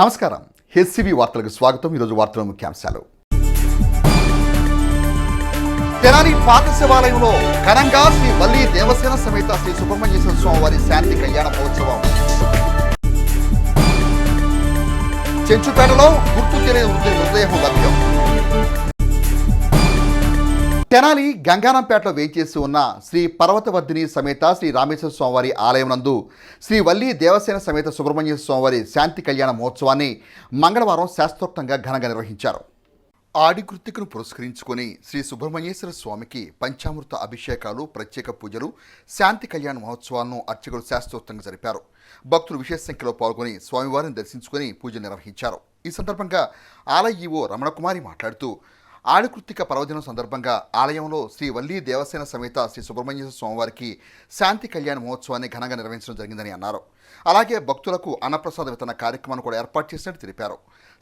నమస్కారం. హెచ్సిబి వార్తలకు స్వాగతం. ఈరోజు వార్తల ముఖ్యాంశాలు. తెనాలి పాత శివాలయంలో ఘనంగా శ్రీ వల్లి దేవసేన సమేత శ్రీ సుబ్రహ్మణ్యేశ్వర స్వామివారి శాంతి కళ్యాణ మహోత్సవం. చెంచుపేటలో గుర్తు తెలియని మృతదేహం లభ్యం. తెనాలి గంగానంపేటలో వేయించేసి ఉన్న శ్రీ పర్వతవర్ధిని సమేత శ్రీ రామేశ్వర స్వామివారి ఆలయం నందు శ్రీ వల్లి దేవసేన సమేత సుబ్రహ్మణ్యేశ్వర స్వామివారి శాంతి కళ్యాణ మహోత్సవాన్ని మంగళవారం శాస్త్రోక్తంగా ఘనంగా నిర్వహించారు. ఆడి కృత్తికను పురస్కరించుకొని శ్రీ సుబ్రహ్మణ్యేశ్వర స్వామికి పంచామృత అభిషేకాలు, ప్రత్యేక పూజలు, శాంతి కళ్యాణ మహోత్సవాలను అర్చకులు శాస్త్రోక్తంగా జరిపారు. భక్తులు విశేష సంఖ్యలో పాల్గొని స్వామివారిని దర్శించుకొని పూజలు నిర్వహించారు. ఈ సందర్భంగా ఆలయ ఈవో రమణకుమారి మాట్లాడుతూ, ఆడికృత్తిక పర్వదినం సందర్భంగా ఆలయంలో శ్రీ వల్లి దేవసేన సమేత శ్రీ సుబ్రహ్మణ్యేశ్వర స్వామివారికి శాంతి కళ్యాణ మహోత్సవాన్ని ఘనంగా నిర్వహించడం జరిగిందని అన్నారు. అలాగే భక్తులకు అన్నప్రసాద వితరణ కార్యక్రమాన్ని కూడా ఏర్పాటు చేసినట్టు తెలిపారు.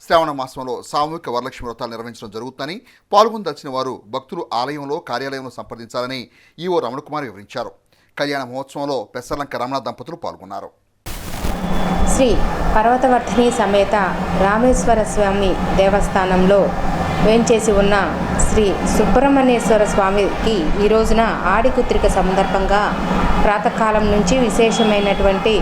శ్రావణ మాసంలో సామూహిక వరలక్ష్మి వ్రతాలు నిర్వహించడం జరుగుతుందని, పాల్గొనదలిచిన వారు భక్తులు ఆలయంలో కార్యాలయంలో సంప్రదించాలని ఈవో రమణకుమార్ వివరించారు. కళ్యాణ మహోత్సవంలో పెసర్లంక రమణ దంపతులు పాల్గొన్నారు. శ్రీ పర్వతవర్ధిని సమేత రామేశ్వర స్వామి దేవస్థానంలో వేంచేసి ఉన్న శ్రీ సుబ్రహ్మణ్యేశ్వర స్వామికి ఈ రోజున ఆడికుత్రిక సందర్భంగా ప్రాతకాలం నుంచి విశేషమైనటువంటి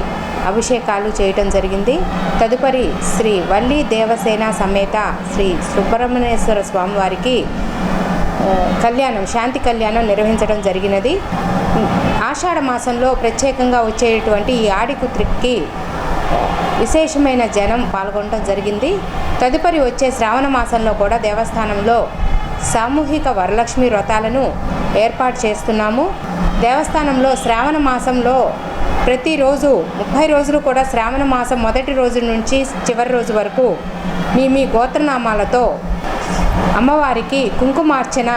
అభిషేకాలు చేయటం జరిగింది. తదుపరి శ్రీ వల్లి దేవసేన సమేత శ్రీ సుబ్రహ్మణ్యేశ్వర స్వామి వారికి శాంతి కళ్యాణం నిర్వహించడం జరిగినది. ఆషాఢ మాసంలో ప్రత్యేకంగా వచ్చేటువంటి ఈ ఆడికుత్రికకి విశేషమైన జనం పాల్గొనడం జరిగింది. తదుపరి వచ్చే శ్రావణ మాసంలో కూడా దేవస్థానంలో సామూహిక వరలక్ష్మి వ్రతాలను ఏర్పాటు చేస్తున్నాము. దేవస్థానంలో శ్రావణ మాసంలో ప్రతిరోజు 30 రోజులు కూడా శ్రావణ మాసం మొదటి రోజు నుంచి చివరి రోజు వరకు మీ గోత్రనామాలతో అమ్మవారికి కుంకుమార్చన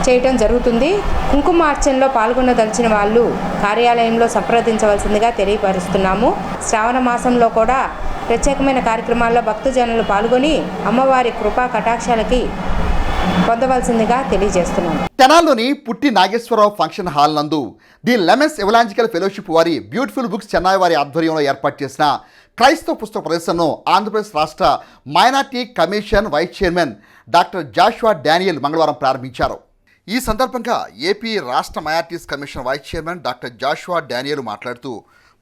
చేయటం జరుగుతుంది. కుంకుమార్చనలో పాల్గొనదలిచిన వాళ్ళు కార్యాలయంలో సంప్రదించవలసిందిగా తెలియపరుస్తున్నాము. శ్రావణ మాసంలో కూడా ప్రత్యేకమైన కార్యక్రమాల్లో భక్తజనులు పాల్గొని అమ్మవారి కృపా కటాక్షాలకి పొందవలసిందిగా తెలియజేస్తున్నాము. తెనాల్లోని పుట్టి నాగేశ్వరరావు ఫంక్షన్ హాల్ నందు ది లెమన్స్ ఎవలాంజికల్ ఫెలోషిప్ వారి బ్యూటిఫుల్ బుక్స్ చెన్నై వారి ఆధ్వర్యంలో ఏర్పాటు చేసిన క్రైస్తవ పుస్తక ప్రదర్శనను ఆంధ్రప్రదేశ్ రాష్ట్ర minority commission vice chairman doctor Joshua Daniel మంగళవారం ప్రారంభించారు. ఈ సందర్భంగా ఏపీ రాష్ట్ర minorities commission vice chairman doctor Joshua Daniel మాట్లాడుతూ,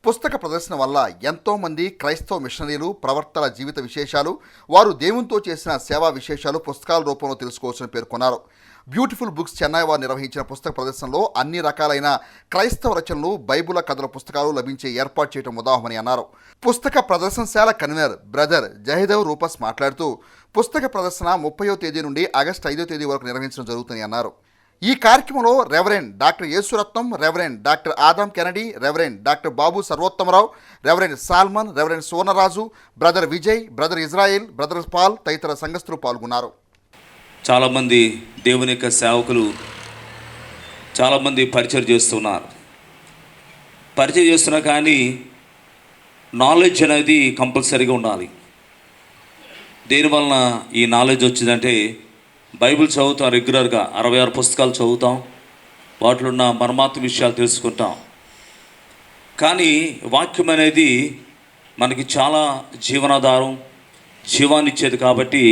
పుస్తక ప్రదర్శన వల్ల ఎంతోమంది క్రైస్తవ మిషనరీలు ప్రవర్తన జీవిత విశేషాలు, వారు దేవునితో చేసిన సేవా విశేషాలు పుస్తకాల రూపంలో తెలుసుకోవచ్చని పేర్కొన్నారు. బ్యూటిఫుల్ బుక్స్ చెన్నై వారు నిర్వహించిన పుస్తక ప్రదర్శనలో అన్ని రకాలైన క్రైస్తవ రచనలు, బైబుల్ కథల పుస్తకాలు లభించే ఏర్పాటు చేయడం ఉదాహమని అన్నారు. పుస్తక ప్రదర్శనశాల కన్వీనర్ బ్రదర్ జయదేవ్ రూపస్ మాట్లాడుతూ, పుస్తక ప్రదర్శన 30వ తేదీ నుండి ఆగస్టు 5వ తేదీ వరకు నిర్వహించడం జరుగుతుందని అన్నారు. ఈ కార్యక్రమంలో reverend doctor Yesuratnam, reverend doctor Adam Kennedy, reverend doctor Babu Sarvottamarao, reverend Solomon, reverend Suvarnaraju, brother Vijay, brother Israel, brother Paul తదితర సంఘస్థులు పాల్గొన్నారు. చాలామంది దేవుని యొక్క సేవకులు చాలామంది పరిచయం చేస్తున్నా కానీ నాలెడ్జ్ అనేది కంపల్సరీగా ఉండాలి. దేనివలన ఈ నాలెడ్జ్ వచ్చిందంటే, బైబిల్ చదువుతాం రెగ్యులర్గా, 66 పుస్తకాలు చదువుతాం, వాటిలో ఉన్న మర్మాత్మ విషయాలు తెలుసుకుంటాం. కానీ వాక్యం అనేది మనకి చాలా జీవనాధారం, జీవాన్ని ఇచ్చేది. కాబట్టి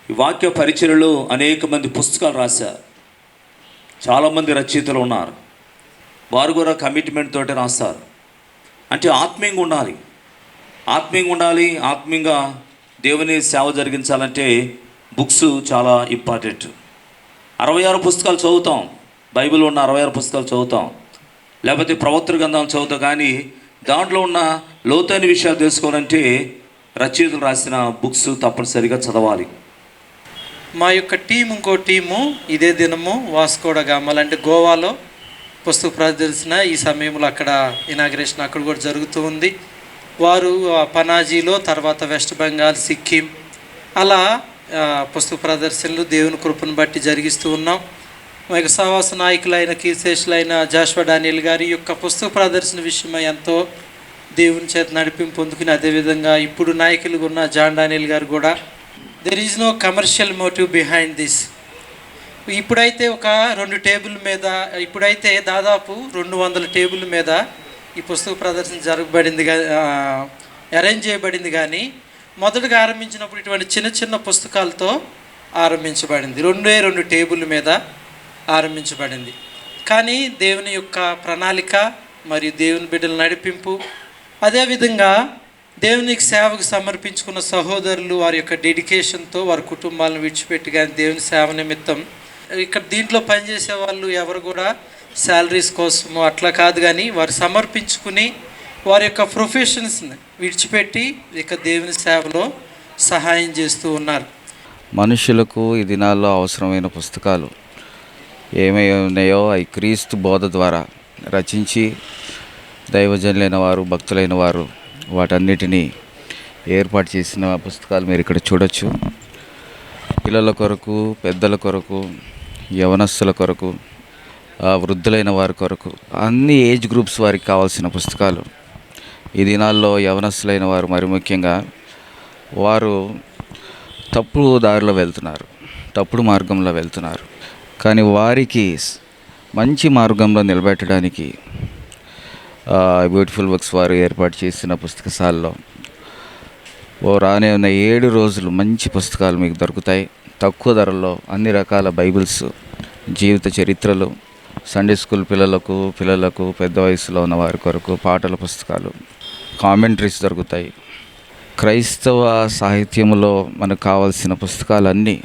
ఈ వాక్య పరిచయలో అనేక మంది పుస్తకాలు రాశారు. చాలామంది రచయితలు ఉన్నారు, వారు కూడా కమిట్మెంట్ తోటి రాస్తారు. అంటే ఆత్మీయంగా ఉండాలి. ఆత్మీయంగా దేవుని సేవ జరిగించాలంటే బుక్స్ చాలా ఇంపార్టెంట్. 66 పుస్తకాలు చదువుతాం, బైబిల్ ఉన్న 66 పుస్తకాలు చదువుతాం, లేకపోతే ప్రవక్తల గ్రంథాలు చదువుతాం. కానీ దాంట్లో ఉన్న లోతైన విషయాలు తెలుసుకోవాలంటే రచయితలు రాసిన బుక్స్ తప్పనిసరిగా చదవాలి. మా యొక్క ఇంకో టీము ఇదే దినము వాస్కోడ గామ అంటే గోవాలో పుస్తక ప్రదర్శన ఈ సమయంలో అక్కడ ఇనాగ్రేషన్ అక్కడ కూడా జరుగుతూ ఉంది. వారు పనాజీలో, తర్వాత వెస్ట్ బెంగాల్, సిక్కిం అలా పుస్తక ప్రదర్శనలు దేవుని కృపను బట్టి జరిగిస్తూ ఉన్నాం. మా యొక్క సహవాస నాయకులైన కీర్తిశేషులైన జాషువా డానియల్ గారి యొక్క పుస్తక ప్రదర్శన విషయమై ఎంతో దేవుని చేత నడిపింపు పొందుకుని, అదేవిధంగా ఇప్పుడు నాయకులుగా ఉన్న జాన్ డానియల్ గారు కూడా there is no commercial motive behind this. ఇప్పుడైతే ఒక 2 టేబుల్ మీద, ఇప్పుడైతే దాదాపు 200 టేబుల్ మీద ఈ పుస్తక ప్రదర్శన జరగబడింది, అరేంజ్ చేయబడింది. కానీ మొదటగా ఆరంభించినప్పుడు ఇటువంటి చిన్న చిన్న పుస్తకాలతో ఆరంభించబడింది. 2 టేబుల్ మీద ఆరంభించబడింది. కానీ దేవుని యొక్క ప్రణాళిక మరియు దేవుని బిడ్డల నడిపింపు, అదేవిధంగా దేవునికి సేవకు సమర్పించుకున్న సహోదరులు వారి యొక్క డెడికేషన్తో వారి కుటుంబాలను విడిచిపెట్టి కానీ దేవుని సేవ నిమిత్తం ఇక్కడ దీంట్లో పనిచేసే వాళ్ళు ఎవరు కూడా శాలరీస్ కోసము అట్లా కాదు, కానీ వారు సమర్పించుకుని వారి యొక్క ప్రొఫెషన్స్ని విడిచిపెట్టి ఇక దేవుని సేవలో సహాయం చేస్తూ ఉన్నారు. మనుషులకు ఈ దినాల్లో అవసరమైన పుస్తకాలు ఏమై ఉన్నాయో అవి క్రీస్తు బోధ ద్వారా రచించి దైవజనులైన వారు, భక్తులైన వారు వాటన్నిటినీ ఏర్పాటు చేసిన పుస్తకాలు మీరు ఇక్కడ చూడొచ్చు. పిల్లల కొరకు, పెద్దల కొరకు, యవనస్తుల కొరకు, వృద్ధులైన వారి కొరకు, అన్ని ఏజ్ గ్రూప్స్ వారికి కావాల్సిన పుస్తకాలు. ఈ దినాల్లో యవనస్తులైన వారు మరి ముఖ్యంగా వారు తప్పుడు దారిలో వెళ్తున్నారు, తప్పుడు మార్గంలో వెళ్తున్నారు. కానీ వారికి మంచి మార్గంలో నిలబెట్టడానికి బ్యూటిఫుల్ బుక్స్ వారు ఏర్పాటు చేసిన పుస్తకశాలలో రానే ఉన్న 7 రోజులు మంచి పుస్తకాలు మీకు దొరుకుతాయి. తక్కువ ధరల్లో అన్ని రకాల బైబిల్స్, జీవిత చరిత్రలు, సండే స్కూల్ పిల్లలకు పెద్ద వయసులో ఉన్న వారి కొరకు పాటల పుస్తకాలు, కామెంటరీస్ దొరుకుతాయి. క్రైస్తవ సాహిత్యంలో మనకు కావాల్సిన పుస్తకాలన్నీ,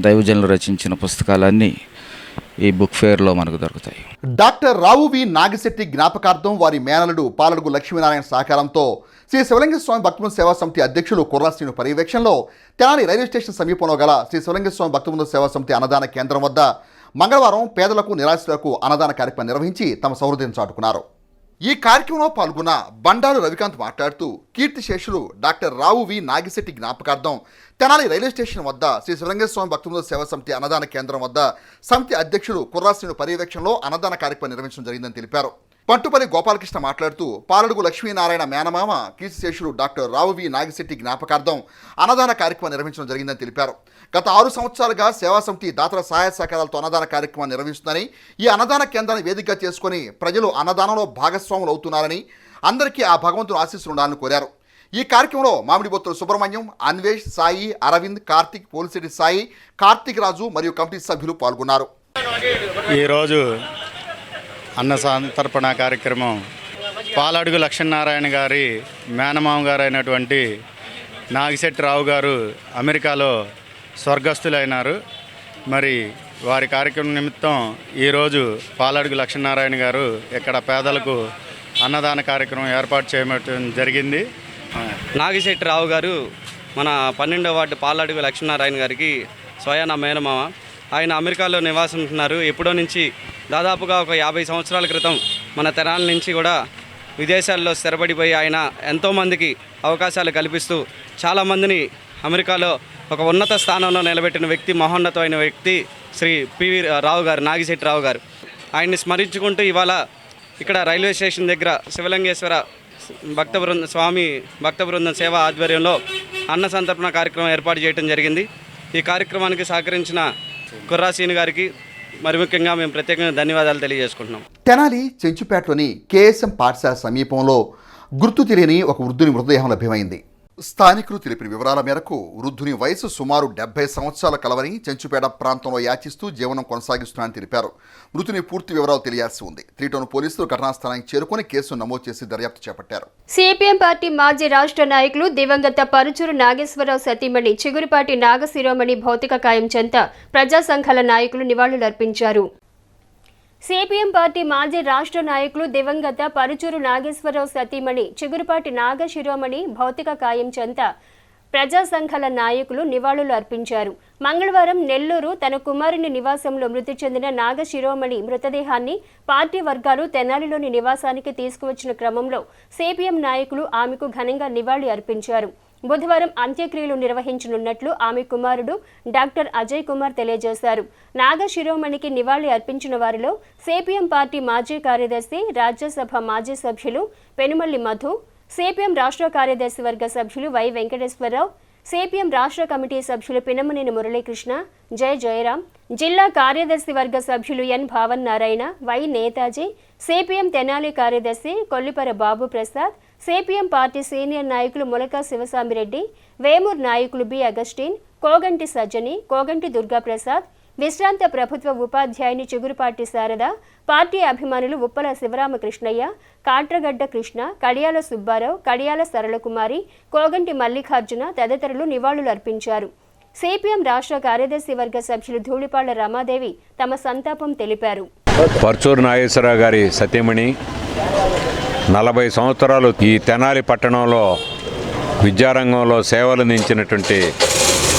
దైవజనులు రచించిన పుస్తకాలన్నీ ఈ బుక్ ఫేర్లో మనకు దొరుకుతాయి. డాక్టర్ రావు వి నాగిశెట్టి జ్ఞాపకార్థం వారి మేనలుడు పాలడుగు లక్ష్మీనారాయణ సహకారంతో శ్రీ శివలింగ స్వామి భక్తబృంద సేవా సమితి అధ్యక్షులు కుర్రాశ్రీను పర్యవేక్షణలో తెనాలి రైల్వే స్టేషన్ సమీపంలో గల శ్రీ శివలింగ స్వామి భక్తబృంద సేవా సమితి అన్నదాన కేంద్రం వద్ద మంగళవారం పేదలకు, నిరాశ్రులకు అన్నదాన కార్యక్రమం నిర్వహించి తమ సౌహృదయం చాటుకున్నారు. ఈ కార్యక్రమంలో పాల్గొన్న బండారు రవికాంత్ మాట్లాడుతూ కీర్తిశేషులు డాక్టర్ రావు వి నాగిశెట్టి జ్ఞాపకార్థం తెనాలి రైల్వే స్టేషన్ వద్ద శ్రీ శివలింగ స్వామి భక్తబృంద సేవా సమితి అన్నదాన కేంద్రం వద్ద సమితి అధ్యక్షులు కుర్రాశ్రీను పర్యవేక్షణలో అన్నదాన కార్యక్రమం నిర్వహించడం జరిగిందని తెలిపారు. పంటుపల్లి గోపాలకృష్ణ మాట్లాడుతూ పాలడుగు లక్ష్మీనారాయణ మేనమామ కీర్తిశేషులు డాక్టర్ రావు వి నాగిశెట్టి జ్ఞాపకార్థం అన్నదాన కార్యక్రమం నిర్వహించడం జరిగిందని తెలిపారు. గత 6 సంవత్సరాలుగా సేవా సమితి దాతల సహాయ సహకారాలతో అన్నదాన కార్యక్రమం నిర్వహిస్తుందని, ఈ అన్నదాన కేంద్రాన్ని వేదికగా చేసుకుని ప్రజలు అన్నదానంలో భాగస్వాములు అవుతున్నారని, అందరికీ ఆ భగవంతుని ఆశీస్సులు ఉండాలని కోరారు. ఈ కార్యక్రమంలో మామిడిబొత్తుల సుబ్రహ్మణ్యం, అన్వేష్, సాయి, అరవింద్, కార్తిక్, పోలిశెట్టి సాయి, కార్తిక్ రాజు మరియు కమిటీ సభ్యులు పాల్గొన్నారు. ఈరోజు అన్న సంతర్పణ కార్యక్రమం పాలడుగు లక్ష్మీనారాయణ గారి మేనమామ గారు అయినటువంటి నాగిశెట్టి రావు గారు అమెరికాలో స్వర్గస్థులైనారు. మరి వారి కార్యక్రమం నిమిత్తం ఈరోజు పాలడుగు లక్ష్మీనారాయణ గారు ఇక్కడ పేదలకు అన్నదాన కార్యక్రమం ఏర్పాటు చేయడం జరిగింది. నాగిశెట్టి రావు గారు మన 12వ వార్డు పాలడుగు లక్ష్మీనారాయణ గారికి స్వయాన మేనమామ. ఆయన అమెరికాలో నివాసం ఉంటున్నారు. ఎప్పుడో నుంచి దాదాపుగా ఒక 50 సంవత్సరాల క్రితం మన తెనాలి నుంచి కూడా విదేశాల్లో స్థిరపడిపోయి ఆయన ఎంతోమందికి అవకాశాలు కల్పిస్తూ చాలామందిని అమెరికాలో ఒక ఉన్నత స్థానంలో నిలబెట్టిన వ్యక్తి, మహోన్నతమైన వ్యక్తి శ్రీ పివి రావు గారు, నాగిశెట్టి రావు గారు. ఆయన్ని స్మరించుకుంటూ ఇవాళ ఇక్కడ రైల్వే స్టేషన్ దగ్గర శివలింగేశ్వర భక్త బృందం సేవా ఆధ్వర్యంలో అన్న సంతర్పణ కార్యక్రమం ఏర్పాటు చేయడం జరిగింది. ఈ కార్యక్రమానికి సహకరించిన కుర్రాసీని గారికి మరి ముఖ్యంగా మేము ప్రత్యేకంగా ధన్యవాదాలు తెలియజేసుకుంటున్నాం. తెనాలి చెంచుపేటలోని కేఎస్ఎం పాఠశాల సమీపంలో గుర్తు తెలియని ఒక వృద్ధుని మృతదేహం లభ్యమైంది. స్థానికులు తెలిపిన వివరాల మేరకు వృద్ధుని వయసు సుమారు 70 సంవత్సరాల కలవని చెంచుపేట ప్రాంతంలో యాచిస్తూ జీవనం కొనసాగిస్తున్నారని తెలిపారు. మృతుని పూర్తి వివరాలు తెలియాల్సి ఉంది. 3 టౌన్ పోలీసులు ఘటనాస్థలానికి చేరుకుని కేసు నమోదు చేసి దర్యాప్తు చేపట్టారు. సిపిఎం పార్టీ మాజీ రాష్ట్ర నాయకులు దివంగత పరుచూరు నాగేశ్వరరావు సతీమణి చిగురుపాటి నాగశిరోమణి భౌతిక కాయం చెంత ప్రజా సంఘాల నాయకులు నివాళులర్పించారు. సిపిఎం పార్టీ మాజీ రాష్ట్ర నాయకులు దివంగత పరుచూరు నాగేశ్వరరావు సతీమణి చిగురుపాటి నాగశిరోమణి భౌతిక కాయం చెంత ప్రజా సంఘాల నాయకులు నివాళులు అర్పించారు. మంగళవారం నెల్లూరు తన కుమారుని నివాసంలో మృతి చెందిన నాగశిరోమణి మృతదేహాన్ని పార్టీ వర్గాలు తెనాలిలోని నివాసానికి తీసుకువచ్చిన క్రమంలో సిపిఎం నాయకులు ఆమెకు ఘనంగా నివాళి అర్పించారు. బుధవారం అంత్యక్రియలు నిర్వహించనున్నట్లు ఆమె కుమారుడు డాక్టర్ అజయ్ కుమార్ తెలియజేశారు. నాగశిరోమణికి నివాళి అర్పించిన వారిలో సిపిఎం పార్టీ మాజీ కార్యదర్శి, రాజ్యసభ మాజీ సభ్యులు పెనుమల్లి మధు, సిపిఎం రాష్ట్ర కార్యదర్శి వర్గ సభ్యులు వై వెంకటేశ్వరరావు, సిపిఎం రాష్ట్ర కమిటీ సభ్యులు పినమనేని మురళీకృష్ణ, జయరాం, జిల్లా కార్యదర్శి వర్గ సభ్యులు ఎన్ భావన్ నారాయణ, వై నేతాజీ, సిపిఎం తెనాలి కార్యదర్శి కొల్లిపర బాబు ప్రసాద్, సిపిఎం పార్టీ సీనియర్ నాయకులు ములకా శివసామిరెడ్డి, వేమూర్ నాయకులు బి అగస్టిన్, కోగంటి సజ్జని, కోగంటి దుర్గాప్రసాద్, విశ్రాంత ప్రభుత్వ ఉపాధ్యాయుని చిగురుపాటి శారద, పార్టీ అభిమానులు ఉప్పల శివరామకృష్ణయ్య, కాట్రగడ్డ కృష్ణ, కడియాల సుబ్బారావు, కడియాల సరళకుమారి, కోగంటి మల్లికార్జున తదితరులు నివాళులర్పించారు. సిపిఎం రాష్ట్ర కార్యదర్శి వర్గ సభ్యులు ధూళిపాళ్ల రమాదేవి తమ సంతాపం తెలిపారు. పర్చూరు నాగేశ్వరరావు గారి సతీమణి 40 సంవత్సరాలు ఈ తెనాలి పట్టణంలో విద్యారంగంలో సేవలందించినటువంటి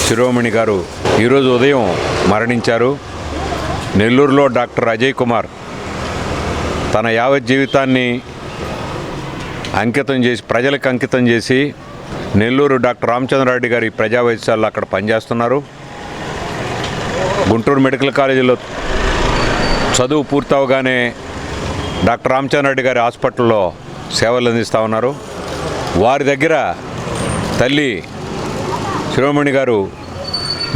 శిరోమణి గారు ఈరోజు ఉదయం మరణించారు. నెల్లూరులో డాక్టర్ అజయ్ కుమార్ తన యావత్ జీవితాన్ని ప్రజలకు అంకితం చేసి నెల్లూరు డాక్టర్ రామచంద్రారెడ్డి గారి ప్రజా వైద్యశాలలో అక్కడ పనిచేస్తున్నారు. గుంటూరు మెడికల్ కాలేజీలో చదువు పూర్తవగానే డాక్టర్ రామచంద్రారెడ్డి గారి హాస్పిటల్లో సేవలు అందిస్తూ ఉన్నారు. వారి దగ్గర తల్లి శిరోమణి గారు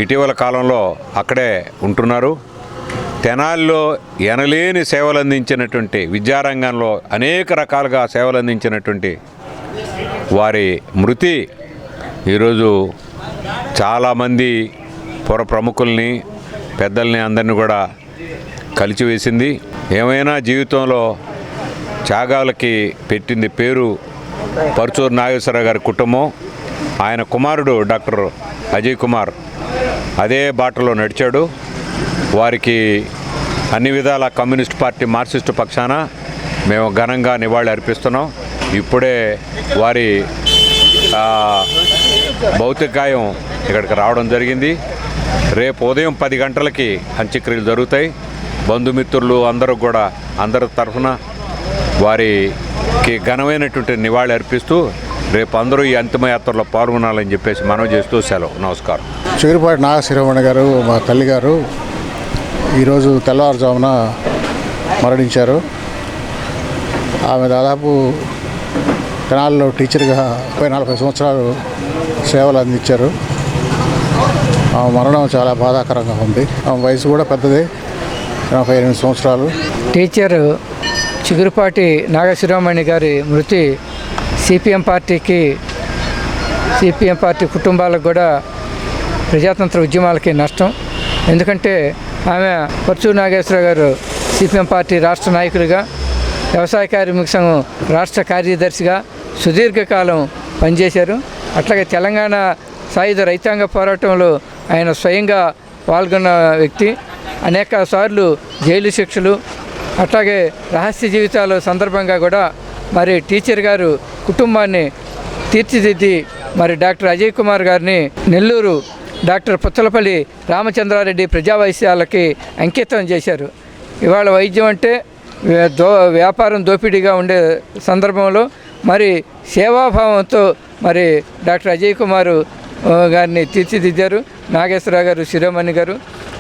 ఇటీవల కాలంలో అక్కడే ఉంటున్నారు. తెనాలిలో ఎనలేని సేవలు అందించినటువంటి విద్యారంగంలో అనేక రకాలుగా సేవలు అందించినటువంటి వారి మృతి ఈరోజు చాలామంది పుర ప్రముఖుల్ని పెద్దల్ని అందరినీ కూడా కలిచివేసింది. ఏమైనా జీవితంలో త్యాగాలకి పెట్టింది పేరు పర్చూరు నాగేశ్వరరావు గారి కుటుంబం. ఆయన కుమారుడు డాక్టర్ అజయ్ కుమార్ అదే బాటలో నడిచాడు. వారికి అన్ని విధాల కమ్యూనిస్ట్ పార్టీ మార్క్సిస్టు పక్షాన మేము ఘనంగా నివాళి అర్పిస్తున్నాం. ఇప్పుడే వారి భౌతికాయం ఇక్కడికి రావడం జరిగింది. రేపు ఉదయం 10 గంటలకి అంత్యక్రియలు జరుగుతాయి. బంధుమిత్రులు అందరి తరఫున వారికి ఘనమైనటువంటి నివాళి అర్పిస్తూ రేపు అందరూ ఈ అంతిమయాత్రలో పాల్గొనాలని చెప్పేసి మనవి చేస్తూ సెలవు. నమస్కారం. చిగురుపాటి నాగశిరోమణి గారు మా తల్లిగారు ఈరోజు తెల్లవారుజామున మరణించారు. ఆమె దాదాపు తెనాలిలో టీచర్గా 40 సంవత్సరాలు సేవలు అందించారు. ఆమె మరణం చాలా బాధాకరంగా ఉంది. ఆమె వయసు కూడా పెద్దదే, 48 సంవత్సరాలు. టీచరు చిగురుపాటి నాగశిరోమణి గారి మృతి సిపిఎం పార్టీ కుటుంబాలకు కూడా ప్రజాతంత్ర ఉద్యమాలకి నష్టం. ఎందుకంటే ఆమె పర్చూరు నాగేశ్వరరావు గారు సిపిఎం పార్టీ రాష్ట్ర నాయకులుగా, వ్యవసాయ కార్మిక సంఘం రాష్ట్ర కార్యదర్శిగా సుదీర్ఘకాలం పనిచేశారు. అట్లాగే తెలంగాణ సాయుధ రైతాంగ పోరాటంలో ఆయన స్వయంగా పాల్గొన్న వ్యక్తి. అనేక సార్లు జైలు శిక్షలు, అట్లాగే రహస్య జీవితాల సందర్భంగా కూడా మరి టీచర్ గారు కుటుంబాన్ని తీర్చిదిద్ది మరి డాక్టర్ అజయ్ కుమార్ గారిని నెల్లూరు డాక్టర్ పుచ్చలపల్లి రామచంద్రారెడ్డి ప్రజా వైద్యశాలకి అంకితం చేశారు. ఇవాళ వైద్యం అంటే వ్యాపారం దోపిడీగా ఉండే సందర్భంలో మరి సేవాభావంతో మరి డాక్టర్ అజయ్ కుమార్ గారిని తీర్చిదిద్దారు నాగేశ్వరరావు గారు, శిరోమణి గారు.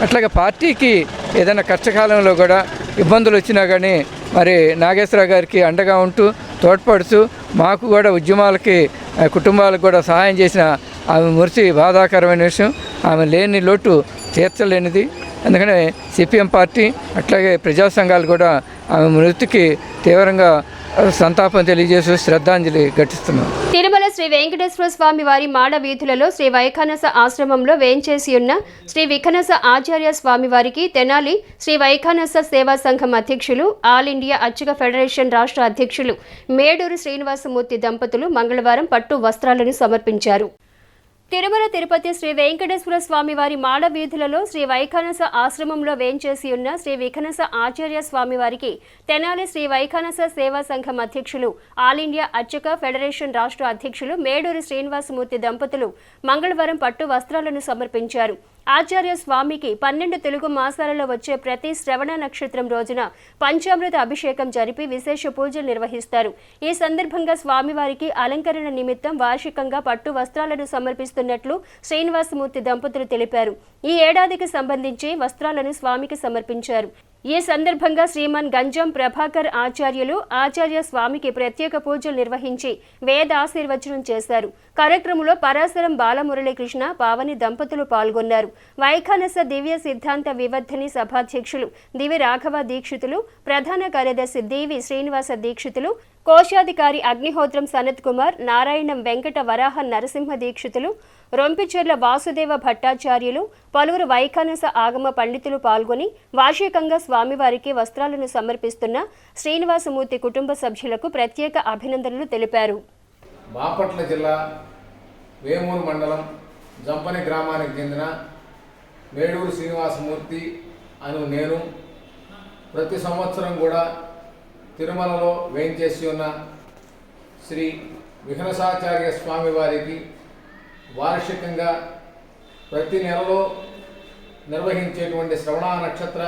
అట్లాగే పార్టీకి ఏదైనా కష్టకాలంలో కూడా ఇబ్బందులు వచ్చినా కానీ మరి నాగేశ్వరరావు గారికి అండగా ఉంటూ తోడ్పడుతూ మాకు కూడా ఉద్యమాలకి కుటుంబాలకు కూడా సహాయం చేసిన ఆమె మృతి బాధాకరమైన విషయం. ఆమె లేని లోటు తీర్చలేనిది. అందుకనే సిపిఎం పార్టీ అట్లాగే ప్రజా సంఘాలు కూడా ఆమె మృతికి తీవ్రంగా సంతాపం తెలియజేస్తూ శ్రద్ధాంజలి ఘటిస్తున్నాం. తిరుమల శ్రీ వెంకటేశ్వర స్వామి వారి మాడ వీధులలో శ్రీ వైఖానస ఆశ్రమంలో వేంచేసి ఉన్న శ్రీ విఖనస ఆచార్య స్వామి వారికి తెనాలి శ్రీ వైఖానస సేవా సంఘం అధ్యక్షులు, ఆల్ ఇండియా అర్చక ఫెడరేషన్ రాష్ట్ర అధ్యక్షులు మేడూరు శ్రీనివాసమూర్తి దంపతులు మంగళవారం పట్టు వస్త్రాలను సమర్పించారు. తిరుమల తిరుపతి శ్రీ వెంకటేశ్వర స్వామి వారి మాడ వీధులలో శ్రీ వైఖానస ఆశ్రమంలో వేంచేసి ఉన్న శ్రీ విఖనస ఆచార్య స్వామి వారికి తెనాలి శ్రీ వైఖానస సేవా సంఘం అధ్యక్షులు, ఆల్ ఇండియా అర్చక ఫెడరేషన్ రాష్ట్ర అధ్యక్షులు మేడూరు శ్రీనివాసమూర్తి దంపతులు మంగళవారం పట్టు వస్త్రాలను సమర్పించారు. ఆచార్య స్వామికి 12 తెలుగు మాసాలలో వచ్చే ప్రతి శ్రవణ నక్షత్రం రోజున పంచామృత అభిషేకం జరిపి విశేష పూజలు నిర్వహిస్తారు. ఈ సందర్భంగా స్వామివారికి అలంకరణ నిమిత్తం వార్షికంగా పట్టు వస్త్రాలను సమర్పిస్తున్నట్లు శ్రీనివాసమూర్తి దంపతులు తెలిపారు. ఈ ఏడాదికి సంబంధించి వస్త్రాలను స్వామికి సమర్పించారు. ఈ సందర్భంగా శ్రీమాన్ గంజం ప్రభాకర్ ఆచార్యులు ఆచార్య స్వామికి ప్రత్యేక పూజలు నిర్వహించి వేద ఆశీర్వచనం చేశారు. కార్యక్రమంలో పరాశరం బాలమురళీకృష్ణ పావని దంపతులు పాల్గొన్నారు. వైఖానస దివ్య సిద్ధాంత వివర్ధని సభాధ్యక్షులు దివి రాఘవ దీక్షితులు, ప్రధాన కార్యదర్శి దివి శ్రీనివాస దీక్షితులు, కోశాధికారి అగ్నిహోత్రం సనత్ కుమార్, నారాయణం వెంకట వరాహ నరసింహ దీక్షితులు, రొంపిచెర్ల వాసుదేవ భట్టాచార్యులు, పలువురు వైఖానస ఆగమ పండితులు పాల్గొని వార్షికంగా స్వామివారికి వస్త్రాలను సమర్పిస్తున్న శ్రీనివాసమూర్తి కుటుంబ సభ్యులకు ప్రత్యేక అభినందనలు తెలిపారు. బాపట్ల జిల్లా వేమూరు మండలం జంపని గ్రామానికి చెందిన మేడూరు శ్రీనివాసమూర్తి అను నేను ప్రతి సంవత్సరం కూడా తిరుమలలో వేయించేసి ఉన్న శ్రీ విఘ్నసాచార్య స్వామి వారికి వార్షికంగా ప్రతి నెలలో నిర్వహించేటువంటి శ్రవణ నక్షత్ర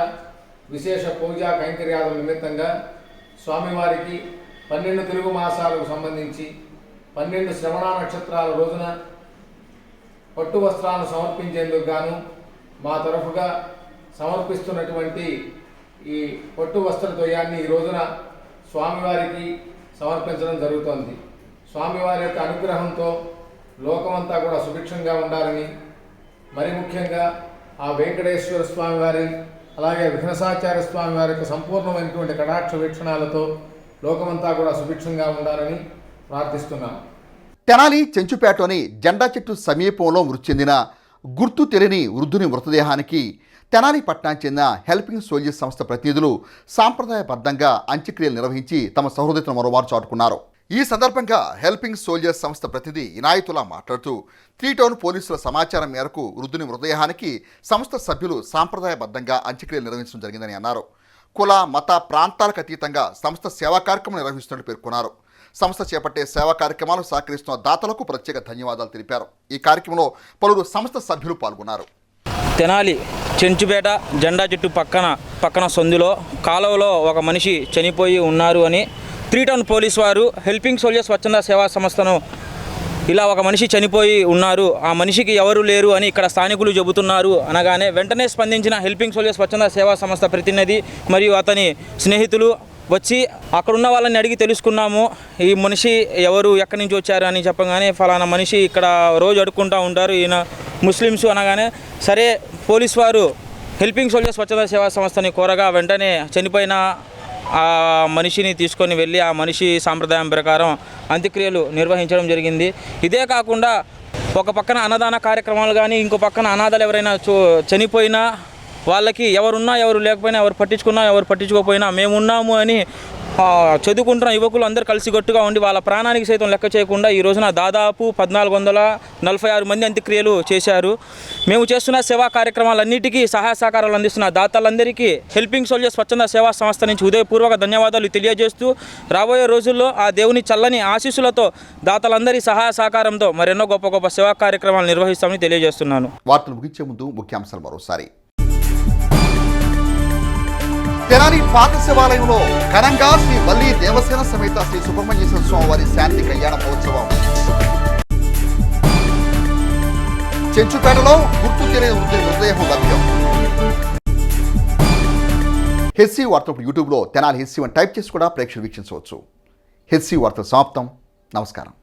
విశేష పూజా కైంకర్యాల నిమిత్తంగా స్వామివారికి 12 తెలుగు మాసాలకు సంబంధించి 12 శ్రవణ నక్షత్రాల రోజున పట్టు వస్త్రాలను సమర్పించేందుకు గాను మా తరఫుగా సమర్పిస్తున్నటువంటి ఈ పట్టు వస్త్రద్వయాన్ని ఈ రోజున స్వామివారికి సమర్పించడం జరుగుతోంది. స్వామివారి యొక్క అనుగ్రహంతో లోకమంతా కూడా సుభిక్షంగా ఉండాలని, మరి ముఖ్యంగా ఆ వెంకటేశ్వర స్వామివారి అలాగే విఘ్నసాచార్య స్వామివారి యొక్క సంపూర్ణమైనటువంటి కటాక్ష వీక్షణాలతో లోకమంతా కూడా సుభిక్షంగా ఉండాలని ప్రార్థిస్తున్నాను. తెనాలి చెంచుపేటలోని జెండా చెట్టు సమీపంలో మృతి చెందిన గుర్తు తెలియని వృద్ధుని మృతదేహానికి తెనాలి పట్టణానికి చెందిన హెల్పింగ్ సోల్జర్స్ సంస్థ ప్రతినిధులు సాంప్రదాయబద్ధంగా అంత్యక్రియలు నిర్వహించి తమ సహృదయతను మరోమారు చాటుకున్నారు. ఈ సందర్భంగా హెల్పింగ్ సోల్జర్స్ సంస్థ ప్రతినిధి ఇనాయతుల్లా మాట్లాడుతూ 3 టౌన్ పోలీసుల సమాచారం మేరకు వృద్ధుని మృతదేహానికి సంస్థ సభ్యులు సాంప్రదాయబద్ధంగా అంత్యక్రియలు నిర్వహించడం జరిగిందని అన్నారు. కుల మత ప్రాంతాలకు అతీతంగా సంస్థ సేవా కార్యక్రమం నిర్వహిస్తున్నట్టు పేర్కొన్నారు. సంస్థ చేపట్టే సేవా కార్యక్రమాలు సహకరిస్తున్న దాతలకు ప్రత్యేక ధన్యవాదాలు తెలిపారు. ఈ కార్యక్రమంలో పలువురు సంస్థ సభ్యులు పాల్గొన్నారు. తెనాలి చెంచుపేట జెండా చెట్టు పక్కన సందులో కాలువలో ఒక మనిషి చనిపోయి ఉన్నారు అని 3 టౌన్ పోలీసు వారు హెల్పింగ్ సోల్జర్స్ స్వచ్ఛంద సేవా సంస్థను ఇలా ఒక మనిషి చనిపోయి ఉన్నారు, ఆ మనిషికి ఎవరు లేరు అని ఇక్కడ స్థానికులు చెబుతున్నారు అనగానే వెంటనే స్పందించిన హెల్పింగ్ సోల్జర్స్ స్వచ్ఛంద సేవా సంస్థ ప్రతినిధి మరియు అతని స్నేహితులు వచ్చి అక్కడున్న వాళ్ళని అడిగి తెలుసుకున్నాము. ఈ మనిషి ఎవరు, ఎక్కడి నుంచి వచ్చారు అని చెప్పగానే ఫలానా మనిషి ఇక్కడ రోజు అడుక్కుంటూ ఉంటారు, ఈయన ముస్లిమ్స్ అనగానే సరే పోలీసు వారు హెల్పింగ్ సోల్జర్స్ స్వచ్ఛంద సేవా సంస్థని కోరగా వెంటనే చనిపోయిన ఆ మనిషిని తీసుకొని వెళ్ళి ఆ మనిషి సాంప్రదాయం ప్రకారం అంత్యక్రియలు నిర్వహించడం జరిగింది. ఇదే కాకుండా ఒక పక్కన అన్నదాన కార్యక్రమాలు కానీ ఇంకో పక్కన అనాథలు ఎవరైనా చనిపోయినా వాళ్ళకి ఎవరున్నా ఎవరు లేకపోయినా ఎవరు పట్టించుకున్నా ఎవరు పట్టించుకోకపోయినా మేమున్నాము అని చదువుకుంటున్న యువకులు అందరూ కలిసికట్టుగా ఉండి వాళ్ళ ప్రాణానికి సైతం లెక్క చేయకుండా ఈ రోజున దాదాపు 1446 మంది అంత్యక్రియలు చేశారు. మేము చేస్తున్న సేవా కార్యక్రమాలన్నిటికీ సహాయ సహకారాలు అందిస్తున్న దాతలందరికీ హెల్పింగ్ సోల్జర్స్ స్వచ్ఛంద సేవా సంస్థ నుంచి హృదయపూర్వక ధన్యవాదాలు తెలియజేస్తూ రాబోయే రోజుల్లో ఆ దేవుని చల్లని ఆశీస్సులతో దాతలందరి సహాయ సహకారంతో మరెన్నో గొప్ప గొప్ప సేవా కార్యక్రమాలు నిర్వహిస్తామని తెలియజేస్తున్నాను. వార్తలు ముగించే ముందు ముఖ్యాంశాలు మరోసారి. తెనాలి పాత శివాలయంలో ఘనంగా శ్రీ వల్లి దేవసేన సమేత శ్రీ సుబ్రహ్మణ్యేశ్వర స్వామి వారి శాంతి కళ్యాణ మహోత్సవం. చెంచుపేటలో గుర్తు తెలియని వృద్ధుని మృతదేహం లభ్యం. హెచ్సి వార్తలు యూట్యూబ్లో తెనాలి హెచ్సి అని టైప్ చేసి కూడా ప్రేక్షకులు వీక్షించవచ్చు. హెచ్సి వార్తలు సమాప్తం. నమస్కారం.